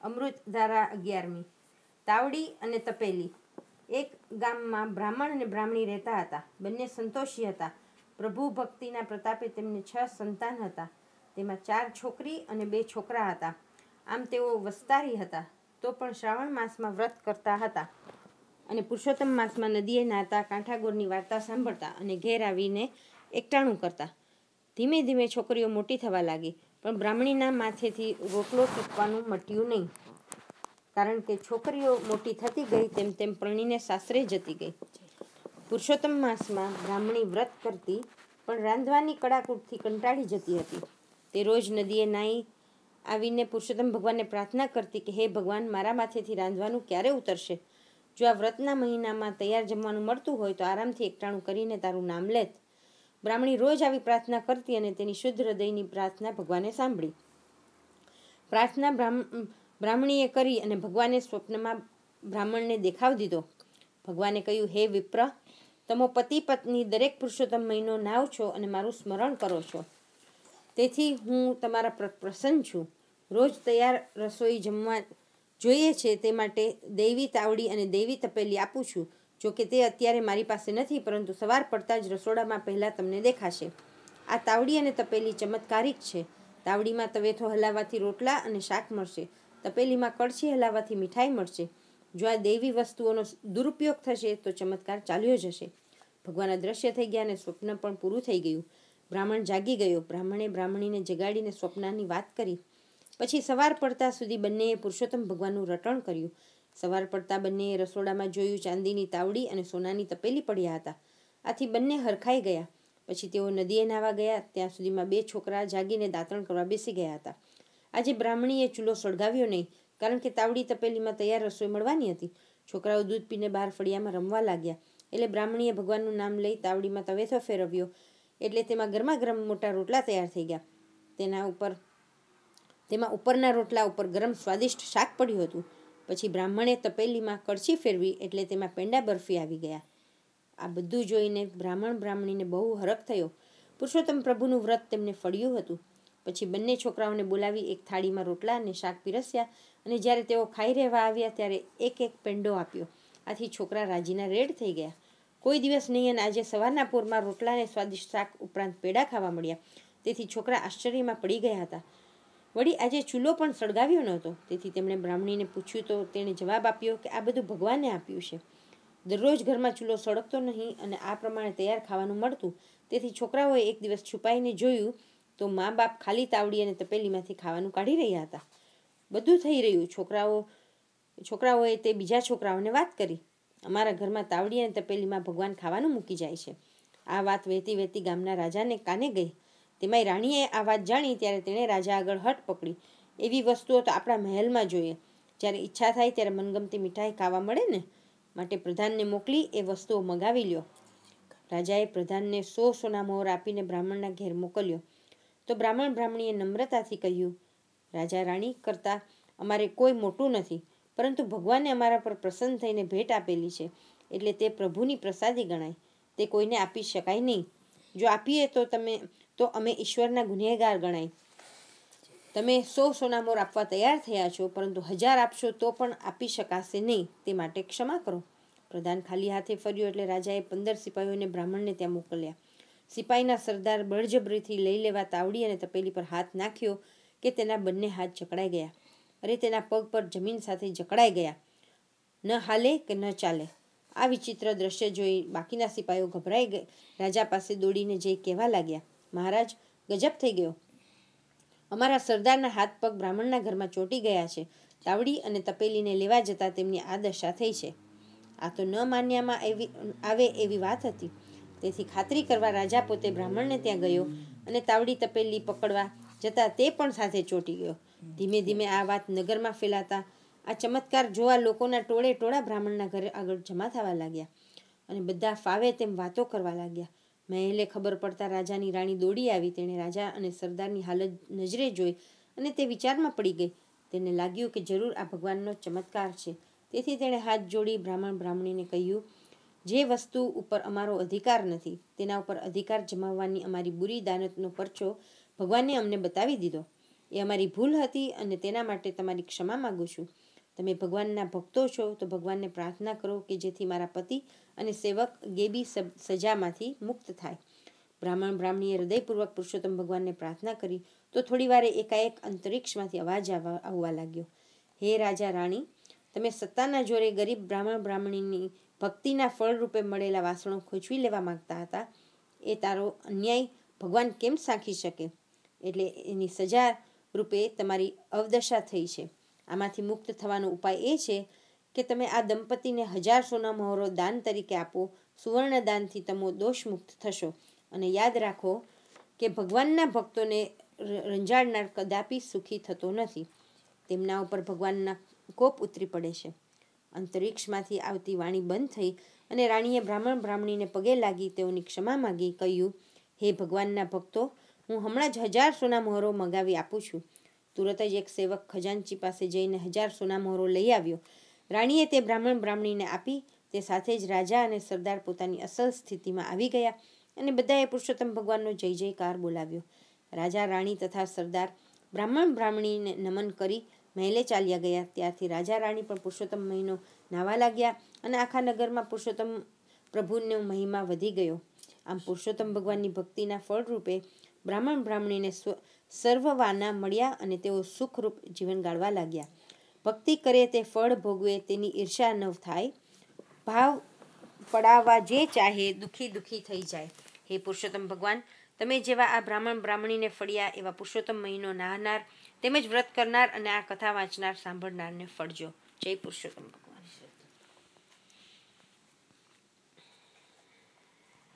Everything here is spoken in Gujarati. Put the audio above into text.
અમૃત ધારા 11મી. તાવડી અને તપેલી. એક ગામમાં બ્રાહ્મણ અને બ્રાહ્મણી રહેતા હતા. બંને સંતોષી હતા. પ્રભુ ભક્તિના પ્રતાપે તેમને 6 સંતાન હતા. તેમાં 4 છોકરી અને 2 છોકરા હતા. આમ તેઓ વસ્તારી હતા. તો પણ શ્રાવણ માસમાં વ્રત કરતા હતા અને પુરુષોત્તમ માસમાં નદીએ નાતા, કાંઠાગોરની વાર્તા સાંભળતા અને ઘેર આવીને એકટાણું કરતા. ધીમે ધીમે છોકરીઓ મોટી થવા લાગી, પણ બ્રાહ્મણીના માથેથી રોટલો ટૂંકવાનું મટ્યું નહીં. કારણ કે છોકરીઓ મોટી થતી ગઈ તેમ તેમ પરણીને સાસરે જતી ગઈ. પુરુષોત્તમ માસમાં બ્રાહ્મણી વ્રત કરતી, પણ રાંધવાની કડાકૂટથી કંટાળી જતી હતી. તે રોજ નદીએ નાહી આવીને પુરુષોત્તમ ભગવાનને પ્રાર્થના કરતી કે હે ભગવાન, મારા માથેથી રાંધવાનું ક્યારે ઉતરશે? જો આ વ્રતના મહિનામાં તૈયાર જમવાનું મળતું હોય તો આરામથી એકટાણું કરીને તારું નામ લેત. બ્રાહ્મણી રોજ આવી પ્રાર્થના કરતી અને તેની શુદ્ધ હૃદયની પ્રાર્થના ભગવાને સાંભળી. પ્રાર્થના બ્રાહ્મણીએ કરી અને ભગવાને સ્વપ્નમાં બ્રાહ્મણને દેખાવ દીધો. ભગવાને કહ્યું, હે વિપ્ર, તમે પતિ પત્ની દરેક પુરુષોત્તમ મહિનો નાવ છો અને મારું સ્મરણ કરો છો. તેથી હું તમારા પર પ્રસન્ન છું. રોજ તૈયાર રસોઈ જમવા જોઈએ છે, તે માટે દૈવી તાવડી અને દૈવી તપેલી આપું છું. જો કે તે અત્યારે મારી પાસે નથી, પરંતુ સવાર પડતા જ રસોડામાં પહેલાં તમને દેખાશે. આ તાવડી અને તપેલી ચમત્કારિક છે. તાવડીમાં તવેથો હલાવવાથી રોટલા અને શાક મળશે. તપેલીમાં કળશી હલાવવાથી મીઠાઈ મળશે. જો આ દૈવી વસ્તુઓનો દુરુપયોગ થશે તો ચમત્કાર ચાલ્યો જશે. ભગવાન અદૃશ્ય થઈ ગયા અને સ્વપ્ન પણ પૂરું થઈ ગયું. બ્રાહ્મણ જાગી ગયો. બ્રાહ્મણે બ્રાહ્મણીને જગાડીને સ્વપ્નની વાત કરી. પછી સવાર પડતા સુધી બંનેએ પુરુષોત્તમ ભગવાનનું રટણ કર્યું. સવાર પડતા બંનેએ રસોડામાં જોયું, ચાંદીની તાવડી અને સોનાની તપેલી પડ્યા હતા. આથી બંને હરખાઈ ગયા. પછી તેઓ નદીએ નાહવા ગયા. ત્યાં સુધીમાં 2 છોકરા જાગીને દાંતણ કરવા બેસી ગયા હતા. આજે બ્રાહ્મણીએ ચૂલો સળગાવ્યો નહીં, કારણ કે તાવડી તપેલીમાં તૈયાર રસોઈ મળવાની હતી. છોકરાઓ દૂધ પીને બહાર ફળિયામાં રમવા લાગ્યા. એટલે બ્રાહ્મણીએ ભગવાનનું નામ લઈ તાવડીમાં તવેથો ફેરવ્યો, એટલે તેમાં ગરમા ગરમ મોટા રોટલા તૈયાર થઈ ગયા. તેમાં ઉપરના રોટલા ઉપર ગરમ સ્વાદિષ્ટ શાક પડ્યું હતું. પછી બ્રાહ્મણે તપેલીમાં કળશી ફેરવી, એટલે તેમાં પેંડા બરફી આવી ગયા. આ બધું જોઈને બ્રાહ્મણ બ્રાહ્મણીને બહુ હરખ થયો. પુરુષોત્તમ પ્રભુનું વ્રત તેમને ફળ્યું હતું. પછી બંને છોકરાઓને બોલાવી એક થાળીમાં રોટલા અને શાક પીરસ્યા, અને જ્યારે તેઓ ખાઈ રહેવા આવ્યા ત્યારે એક એક પેંડો આપ્યો. આથી છોકરા રાજીના રેડ થઈ ગયા. કોઈ દિવસ નહીં, અને આજે સવારના પોરમાં રોટલા અને સ્વાદિષ્ટ શાક ઉપરાંત પેંડા ખાવા મળ્યા. તેથી છોકરા આશ્ચર્યમાં પડી ગયા હતા. વળી આજે ચૂલો પણ સળગાવ્યો નહોતો. તેથી તેમણે બ્રાહ્મણીને પૂછ્યું તો તેણે જવાબ આપ્યો કે આ બધું ભગવાને આપ્યું છે. દરરોજ ઘરમાં ચૂલો સળગતો નહીં અને આ પ્રમાણે તૈયાર ખાવાનું મળતું. તેથી છોકરાઓએ એક દિવસ છુપાઈને જોયું તો મા બાપ ખાલી તાવડી અને તપેલીમાંથી ખાવાનું કાઢી રહ્યા હતા. બધું થઈ રહ્યું. છોકરાઓએ તે બીજા છોકરાઓને વાત કરી. અમારા ઘરમાં તાવડી અને તપેલીમાં ભગવાન ખાવાનું મૂકી જાય છે. આ વાત વહેતી વહેતી ગામના રાજાને કાને ગઈ. તેમાંય રાણીએ આ વાત જાણી ત્યારે તેણે રાજા આગળ હઠ પકડી. એવી વસ્તુઓ તો આપણા મહેલમાં જોઈએ. જ્યારે ઈચ્છા થાય ત્યારે મનગમતી મીઠાઈ ખાવા મળે ને, માટે પ્રધાનને મોકલી એ વસ્તુઓ મગાવી લ્યો. રાજાએ પ્રધાનને 100 સોના મોહર આપીને બ્રાહ્મણના ઘેર મોકલ્યો. તો બ્રાહ્મણ બ્રાહ્મણીએ નમ્રતાથી કહ્યું, રાજા રાણી કરતાં અમારે કોઈ મોટું નથી, પરંતુ ભગવાને અમારા પર પ્રસન્ન થઈને ભેટ આપેલી છે, એટલે તે પ્રભુની પ્રસાદી ગણાય. તે કોઈને આપી શકાય નહીં. જો આપીએ તો અમે ઈશ્વરના ગુનેગાર ગણાય. તમે 100 સોનામોર આપવા તૈયાર થયા છો, પરંતુ 1000 આપશો તો પણ આપી શકાશે નહીં. તે માટે ક્ષમા કરો. પ્રધાન ખાલી હાથે ફર્યો એટલે રાજાએ 15 સિપાહીઓને બ્રાહ્મણને ત્યાં મોકલ્યા. સિપાહીના સરદાર બળજબરીથી લઈ લેવા તાવડી અને તપેલી પર હાથ નાખ્યો કે તેના બંને હાથ જકડાઈ ગયા. અરે, તેના પગ પર જમીન સાથે જકડાઈ ગયા. ન હાલે કે ન ચાલે. આ વિચિત્ર દ્રશ્ય જોઈ બાકીના સિપાહીઓ ગભરાઈ રાજા પાસે દોડીને જઈ કહેવા લાગ્યા, મહારાજ, ગજબ થઈ ગયો. અમારા સરદારના હાથ પગ બ્રાહ્મણના ઘરમાં ચોંટી ગયા છે. તાવડી અને તપેલીને લેવા જતાં તેમની આ દશા થઈ છે. આ તો ન માન્યામાં આવે એવી વાત હતી. તેથી ખાતરી કરવા રાજા પોતે બ્રાહ્મણને ત્યાં ગયો અને તાવડી તપેલી પકડવા જતાં તે પણ સાથે ચોંટી ગયો. ધીમે ધીમે આ વાત નગરમાં ફેલાતા આ ચમત્કાર જોવા લોકોના ટોળે ટોળા બ્રાહ્મણના ઘરે આગળ જમા થવા લાગ્યા અને બધા ફાવે તેમ વાતો કરવા લાગ્યા. મહેલે ખબર પડતા રાજાની રાણી દોડી આવી. તેણે રાજા અને સરદારની હાલત નજરે જોઈ અને તે વિચારમાં પડી ગઈ. તેને લાગ્યું કે જરૂર આ ભગવાનનો ચમત્કાર છે. તેથી તેણે હાથ જોડી બ્રાહ્મણ બ્રાહ્મણીને કહ્યું, જે વસ્તુ ઉપર અમારો અધિકાર નથી તેના ઉપર અધિકાર જમાવવાની અમારી બુરી દાનતનો પરચો ભગવાને અમને બતાવી દીધો. એ અમારી ભૂલ હતી અને તેના માટે તમારી ક્ષમા માગું છું. તમે ભગવાનના ભક્તો છો તો ભગવાનને પ્રાર્થના કરો કે જેથી મારા પતિ અને સેવક ગેબી સજામાંથી મુક્ત થાય. બ્રાહ્મણ બ્રાહ્મણીએ હૃદયપૂર્વક પુરુષોત્તમ ભગવાનને પ્રાર્થના કરી તો થોડી વારે એકાએક અંતરિક્ષમાંથી અવાજ આવવા લાગ્યો. હે રાજા રાણી, તમે સત્તાના જોરે ગરીબ બ્રાહ્મણ બ્રાહ્મણીની ભક્તિના ફળ રૂપે મળેલા વાસણો ખોચવી લેવા માંગતા હતા. એ તારો અન્યાય ભગવાન કેમ સાંખી શકે? એટલે એની સજા રૂપે તમારી અવદશા થઈ છે. આમાંથી મુક્ત થવાનો ઉપાય એ છે કે તમે આ દંપતીને 1000 સોના મહોરો દાન તરીકે આપો. સુવર્ણ દાનથી તમે દોષ મુક્ત થશો. અને યાદ રાખો કે ભગવાનના ભક્તોને રંજાડનાર કદાપી સુખી થતો નથી. તેમના ઉપર ભગવાનના કોપ ઉતરી પડે છે. અંતરિક્ષમાંથી આવતી વાણી બંધ થઈ અને રાણીએ બ્રાહ્મણ બ્રાહ્મણીને પગે લાગી તેઓની ક્ષમા માગી કહ્યું, હે ભગવાનના ભક્તો, હું હમણાં જ 1000 સોના મહોરો મંગાવી આપું છું. તુરત જ એક સેવક ખજાનચી પાસે જઈને 1000 સોના મહોરો લઈ આવ્યો. રાણીએ તે બ્રાહ્મણ બ્રાહ્મણીને આપી. તે સાથે જ રાજા અને સરદાર પોતાની અસલ સ્થિતિમાં આવી ગયા અને બધાએ પુરુષોત્તમ ભગવાનનો જય જયકાર બોલાવ્યો. રાજા રાણી તથા સરદાર બ્રાહ્મણ બ્રાહ્મણીને નમન કરી મહેલે ચાલ્યા ગયા. ત્યારથી રાજા રાણી પણ પુરુષોત્તમ મહિનો નાવા લાગ્યા અને આખા નગરમાં પુરુષોત્તમ પ્રભુનો મહિમા વધી ગયો. આમ પુરુષોત્તમ ભગવાનની ભક્તિના ફળરૂપે બ્રાહ્મણ બ્રાહ્મણીને સર્વવાના મળ્યા અને તેઓ સુખરૂપ જીવન ગાળવા લાગ્યા. ભક્તિ કરે તે ફળ ભોગવે તેની ઈર્ષા ન થાય. ભાવ પડાવવા જે ચાહે દુઃખી દુઃખી થઈ જાય. હે પુરુષોત્તમ ભગવાન, તમે જેવા આ બ્રાહ્મણ બ્રાહ્મણીને ફળ્યા એવા પુરુષોત્તમ મહિનો નાહનાર તેમજ વ્રત કરનાર અને આ કથા વાંચનાર સાંભળનારને ફળજો. જય પુરુષોત્તમ.